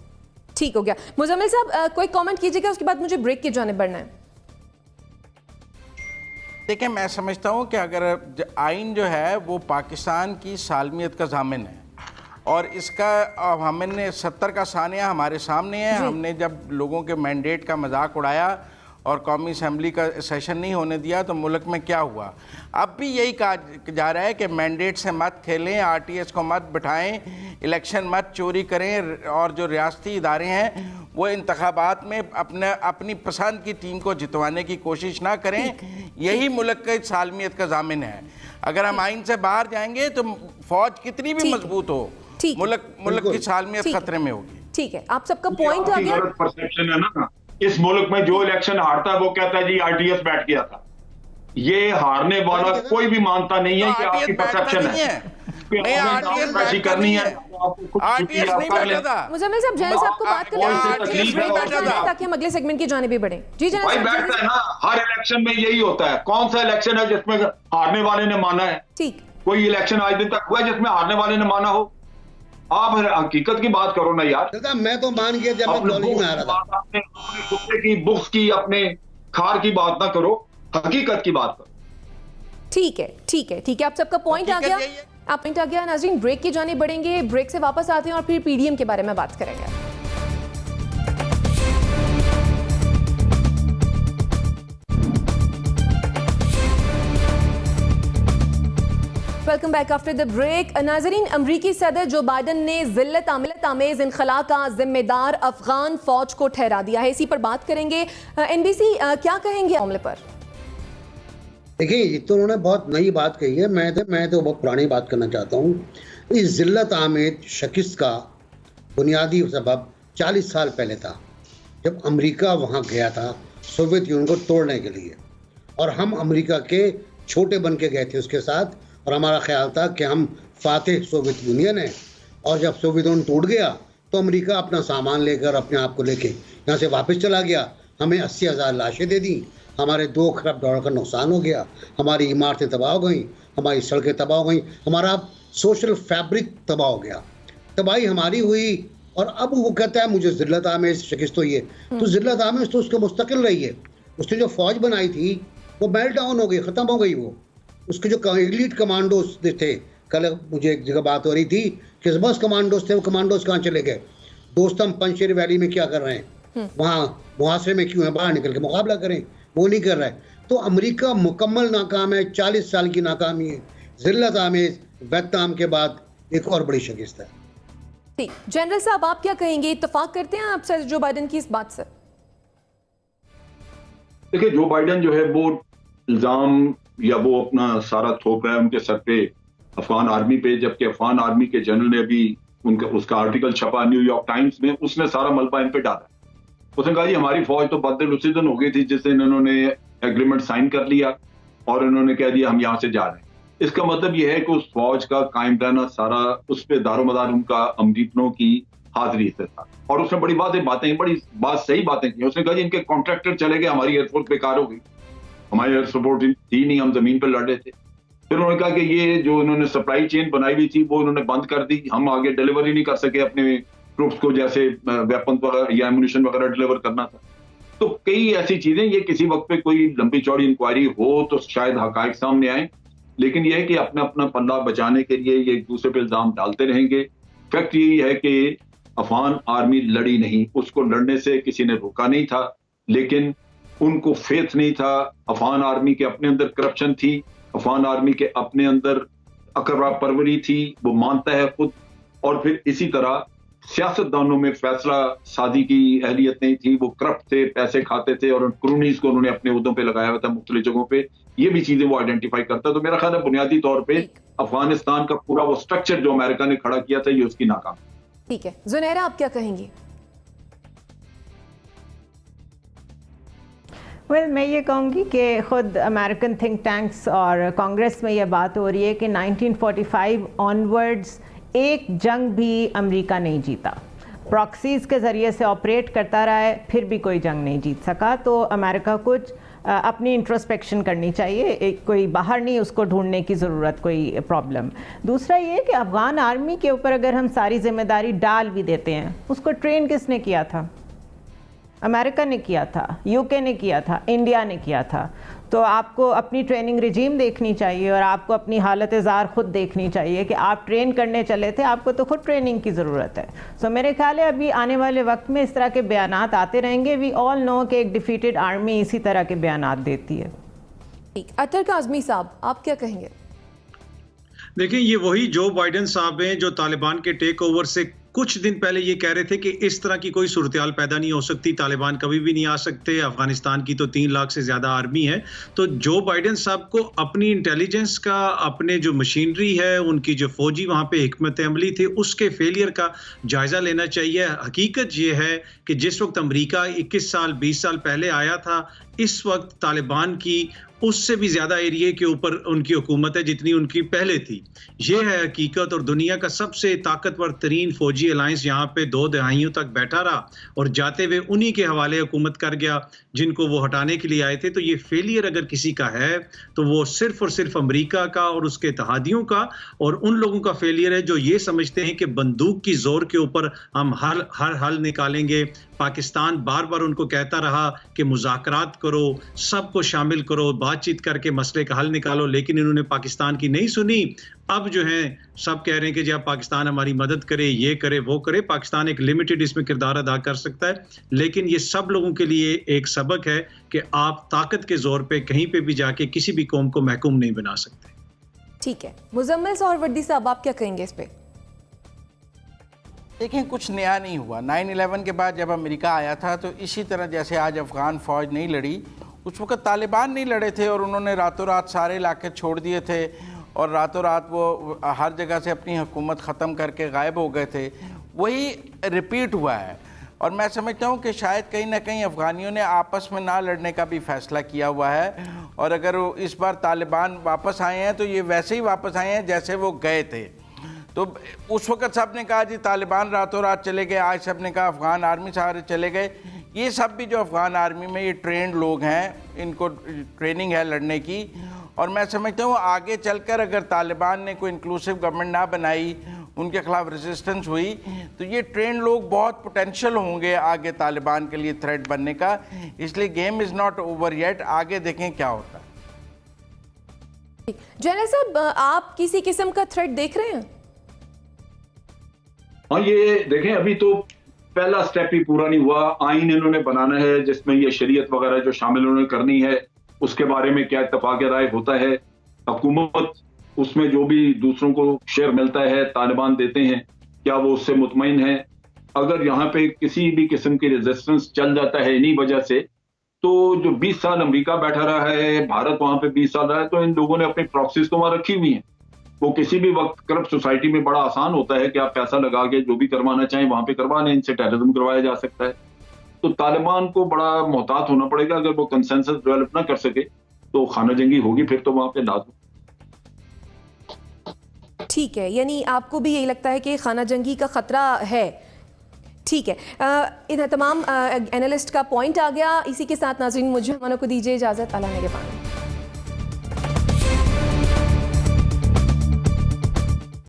ठीक हो गया। मुजम्मिल साहब कोई कमेंट कीजिएगा, उसके बाद मुझे ब्रेक की जानिब बढ़ना है। देखिए, मैं समझता हूँ कि अगर आइन जो है वो पाकिस्तान की सालमियत का ज़ामिन है और इसका हमने 70 का सानिया हमारे सामने है। हमने जब लोगों के मैंडेट का मजाक उड़ाया और कौमी असम्बली का सेशन नहीं होने दिया तो मुल्क में क्या हुआ। अब भी यही कहा जा रहा है कि मैंडेट से मत खेलें, आरटीएस को मत बिठाएं, इलेक्शन मत चोरी करें और जो रियासती इदारे हैं वो इंतखाबात में अपनी पसंद की टीम को जितवाने की कोशिश ना करें। यही मुल्क की सालमियत का ज़ामिन है। अगर हम आइन से बाहर जाएंगे तो फौज कितनी भी मजबूत हो, मुल्क की सालमियत खतरे में होगी। ठीक है, आप सबका पॉइंट आ गया। परसेप्शन है ना, इस मुल्क में जो इलेक्शन हारता है वो कहता है जी आरटीएस बैठ गया था। ये हारने वाला कोई भी मानता नहीं है कि आपकी परसेप्शन है। आरटीएस करनी है, आरटीएस नहीं बैठा था। मुजम्मिल साहब, जैन साहब को बात करने ताकि हम अगले सेगमेंट की जानिब भी बढ़ें। जी जनाब, भाई बैठता है ना, हर इलेक्शन में यही होता है। कौन सा इलेक्शन है जिसमें हारने वाले ने माना है? ठीक, कोई इलेक्शन आज दिन तक हुआ है जिसमें हारने वाले ने माना हो? आप हकीकत की बात करो ना यार। मैं तो मान गया जब मैं कॉलेज में आ रहा था। अपने कुत्ते की, बुक्स की, अपने खार की बात ना करो, हकीकत की बात करो। ठीक है, ठीक है, ठीक है, आप सबका पॉइंट आ गया। आप पॉइंट आ गया। नाज़रीन, ब्रेक की जानिब बढ़ेंगे, ब्रेक से वापस आते हैं और फिर पीडीएम के बारे में बात करेंगे। Welcome back after the break. नाज़रीन, अमरीकी सदर जो बाइडन ने जिल्लत आमेज इनखला का जिम्मेदार अफगान फौज को ठहरा दिया है। इसी पर बात करेंगे। एनबीसी क्या कहेंगे मामले पर? देखिए, ये तो उन्होंने बहुत नई बात कही है। मैं तो बहुत पुरानी बात करना चाहता हूँ। इस जिल्लत आमेज शिकस्त का बुनियादी सबब 40 साल पहले था, जब अमेरिका वहाँ गया था सोवियत यूनियन को तोड़ने के लिए, और हम अमेरिका के छोटे बन के गए थे उसके साथ, और हमारा ख्याल था कि हम फातिह सोवियत यूनियन है। और जब सोवियत यूनियन टूट गया तो अमेरिका अपना सामान लेकर, अपने आप को लेके यहाँ से वापस चला गया। हमें 80,000 लाशें दे दी, हमारे $2 खरब का नुकसान हो गया, हमारी इमारतें तबाह हो गई, हमारी सड़कें तबाह हो गई, हमारा सोशल फैब्रिक तबाह हो गया, तबाही हमारी हुई। और अब वो कहता है मुझे जिल्लत आमेज शिकस्त हुई है। तो जिल्लत आमेज तो उसके मुस्तकिल रही है। उसने जो फौज बनाई थी वो मेल्ट डाउन हो गई, ख़त्म हो गई। वो उसके जो एलीट कमांडोज थे, कल मुझे एक जगह बात हो रही थी कि बस कमांडोज थे, वो कमांडोज कहाँ चले गए? दोस्तम पंचेर वैली में क्या कर रहे हैं? वहाँ मुहासरे में क्यों है? बाहर निकल के मुकाबला करें, वो नहीं कर रहा है। तो अमेरिका मुकम्मल नाकाम है, 40 साल की नाकामी है। जिल्लत आमेज वियतनाम के बाद एक और बड़ी शिकस्त है। जनरल साहब, आप क्या कहेंगे? इत्तेफाक करते हैं आप सर जो बाइडन की इस बात से? देखिए, जो बाइडन जो है वो इल्जाम या वो अपना सारा थोप रहा है उनके सर पे, अफगान आर्मी पे, जबकि अफगान आर्मी के जनरल ने अभी उसका आर्टिकल छपा न्यूयॉर्क टाइम्स में, उसने सारा मलबा इन पे डाला। उसने कहा जी हमारी फौज तो बदल उसी दिन हो गई थी जिस दिन इन्होंने एग्रीमेंट साइन कर लिया और इन्होंने कह दिया हम यहाँ से जा रहे हैं। इसका मतलब यह है कि उस फौज का कायम रहना सारा उस पर दारोमदार उनका अमरीकनों की हाजिरी से था। और उसने बड़ी बड़ी बात सही बातें की। उसने कहा जी इनके कॉन्ट्रैक्टर चले गए, हमारी एयरफोर्स बेकार हो गई, हमारी एयर सपोर्ट थी नहीं, हम जमीन पर लड़ रहे थे। फिर उन्होंने कहा कि ये जो इन्होंने सप्लाई चेन बनाई हुई थी वो इन्होंने बंद कर दी, हम आगे डिलीवरी नहीं कर सके अपने ट्रूप्स को, जैसे वेपन वगैरह या एमुनिशन वगैरह डिलीवर करना था। तो कई ऐसी चीजें, ये किसी वक्त पे कोई लंबी चौड़ी इंक्वायरी हो तो शायद हकायक सामने आए, लेकिन यह है कि अपना अपना पल्ला बचाने के लिए ये एक दूसरे पे इल्जाम डालते रहेंगे। फैक्ट यही है कि अफगान आर्मी लड़ी नहीं, उसको लड़ने से किसी ने रोका नहीं था, लेकिन उनको फेथ नहीं था। अफगान आर्मी के अपने अंदर करप्शन थी, अफगान आर्मी के अपने अंदर अकरवा परवरी थी, वो मानता है खुद। और फिर इसी तरह सियासतदानों में फैसला सादी की अहलियत नहीं थी, वो करप्ट थे, पैसे खाते थे और क्रूनीज को उन्होंने अपने उहदों पे लगाया हुआ था मुख्तलिफ जगहों पे। ये भी चीजें वो आइडेंटिफाई करता है। तो मेरा ख्याल है बुनियादी तौर पे अफगानिस्तान का पूरा वो स्ट्रक्चर जो अमेरिका ने खड़ा किया था, ये उसकी नाकाम। ठीक है, जुनैरा आप क्या कहेंगी? मैं ये कहूँगी कि ख़ुद अमेरिकन थिंक टैंक्स और कांग्रेस में यह बात हो रही है कि 1945 ऑनवर्ड्स एक जंग भी अमेरिका नहीं जीता, प्रॉक्सीज़ के ज़रिए से ऑपरेट करता रहा है, फिर भी कोई जंग नहीं जीत सका। तो अमेरिका कुछ अपनी इंट्रोस्पेक्शन करनी चाहिए, एक कोई बाहर नहीं उसको ढूंढने की ज़रूरत कोई प्रॉब्लम। दूसरा ये कि अफ़गान आर्मी के ऊपर अगर हम सारी जिम्मेदारी डाल भी देते हैं, उसको ट्रेन किसने किया था? अमेरिका ने किया था, यूके ने किया था, इंडिया ने किया था। तो आपको अपनी ट्रेनिंग रिजीम देखनी चाहिए और आपको अपनी हालत ज़ार खुद देखनी चाहिए कि आप ट्रेन करने चले थे, आपको तो खुद ट्रेनिंग की ज़रूरत है। सो मेरे ख्याल है अभी आने वाले वक्त में इस तरह के बयानात आते रहेंगे। वी ऑल नो कि एक डिफीटेड आर्मी इसी तरह के बयानात देती है। ठीक, अतर काज़मी साहब आप क्या कहेंगे? देखिए, ये वही जो बाइडेन साहब हैं जो तालिबान के टेक ओवर से कुछ दिन पहले ये कह रहे थे कि इस तरह की कोई सूरत-ए-हाल पैदा नहीं हो सकती, तालिबान कभी भी नहीं आ सकते, अफगानिस्तान की तो 3 लाख से ज़्यादा आर्मी है। तो जो बाइडेन साहब को अपनी इंटेलिजेंस का, अपने जो मशीनरी है, उनकी जो फौजी वहाँ पे हिकमत अमली थी, उसके फेलियर का जायज़ा लेना चाहिए। हकीकत ये है कि जिस वक्त अमेरिका 21 साल 20 साल पहले आया था, इस वक्त तालिबान की उससे भी ज़्यादा एरिया के ऊपर उनकी हुकूमत है जितनी उनकी पहले थी। ये है हकीकत। और दुनिया का सबसे ताकतवर तरीन फौजी अलायंस यहाँ पे 2 दहाइयों तक बैठा रहा और जाते हुए उन्हीं के हवाले हुकूमत कर गया जिनको वो हटाने के लिए आए थे। तो ये फेलियर अगर किसी का है तो वो सिर्फ और सिर्फ अमेरिका का और उसके इत्तेहादियों का और उन लोगों का फेलियर है जो ये समझते हैं कि बंदूक की जोर के ऊपर हम हर हल निकालेंगे। पाकिस्तान बार बार उनको कहता रहा कि मुज़ाकरात करो, सबको शामिल करो, बातचीत करके मसले का हल निकालो, लेकिन इन्होंने पाकिस्तान की नहीं सुनी। अब जो है सब कह रहे हैं कि जब पाकिस्तान हमारी मदद करे, ये करे, वो करे। पाकिस्तान एक लिमिटेड इसमें किरदार अदा कर सकता है, लेकिन ये सब लोगों के लिए एक सबक है कि आप ताकत के जोर पे कहीं पे भी जाके किसी भी कौम को महकूम नहीं बना सकते। ठीक है, मुजम्मिल सोहरवर्दी साहब आप क्या कहेंगे इस पे? देखिए, कुछ नया नहीं हुआ। 9/11 के बाद जब अमेरिका आया था तो इसी तरह जैसे आज अफ़गान फ़ौज नहीं लड़ी, उस वक्त तालिबान नहीं लड़े थे और उन्होंने रातों रात सारे इलाके छोड़ दिए थे और रातों रात वो हर जगह से अपनी हुकूमत ख़त्म करके गायब हो गए थे। वही रिपीट हुआ है और मैं समझता हूँ कि शायद कहीं ना कहीं अफ़गानियों ने आपस में ना लड़ने का भी फ़ैसला किया हुआ है और अगर इस बार तालिबान वापस आए हैं तो ये वैसे ही वापस आए हैं जैसे वो गए थे। तो उस वक्त सब ने कहा जी तालिबान रातों रात चले गए, आज सब ने कहा अफ़गान आर्मी सारे चले गए। ये सब भी जो अफ़गान आर्मी में ये ट्रेंड लोग हैं, इनको ट्रेनिंग है लड़ने की। और मैं समझता हूँ आगे चलकर अगर तालिबान ने कोई इंक्लूसिव गवर्नमेंट ना बनाई, उनके खिलाफ रेजिस्टेंस हुई, तो ये ट्रेंड लोग बहुत पोटेंशियल होंगे आगे तालिबान के लिए थ्रेट बनने का। इसलिए game is not over yet, आगे देखें क्या होता है। जनरल साहब, आप किसी किस्म का थ्रेट देख रहे हैं? हाँ, ये देखें, अभी तो पहला स्टेप ही पूरा नहीं हुआ। आइन इन्होंने बनाना है जिसमें ये शरीयत वगैरह जो शामिल उन्होंने करनी है, उसके बारे में क्या इत्तफाक राय होता है। हुकूमत उसमें जो भी दूसरों को शेयर मिलता है तालिबान देते हैं, क्या वो उससे मुतमईन है? अगर यहाँ पे किसी भी किस्म की रेजिस्टेंस चल जाता है इन्हीं वजह से, तो जो 20 साल अमेरिका बैठा रहा है, भारत वहां पे 20 साल रहा है, तो इन लोगों ने अपनी प्रॉक्सीज तो वहां रखी हुई हैं। वो किसी भी वक्त करप्ट सोसाइटी में बड़ा आसान होता है कि आप पैसा लगा के जो भी करवाना चाहें वहां पे करवा लें, इनसे टेररिज्म करवाया जा सकता है। तो तालिबान को बड़ा मोहतात होना पड़ेगा। अगर वो कंसेंसस डेवलप ना कर सके तो खाना जंगी होगी, फिर तो वहां पे लाजमी। ठीक है, यानी आपको भी यही लगता है कि खाना जंगी का खतरा है? ठीक है, इधर तमाम एनालिस्ट का पॉइंट आ गया। इसी के साथ नाज़रीन मुझे को दीजिए इजाज़त। अल्लाह ने के पानी।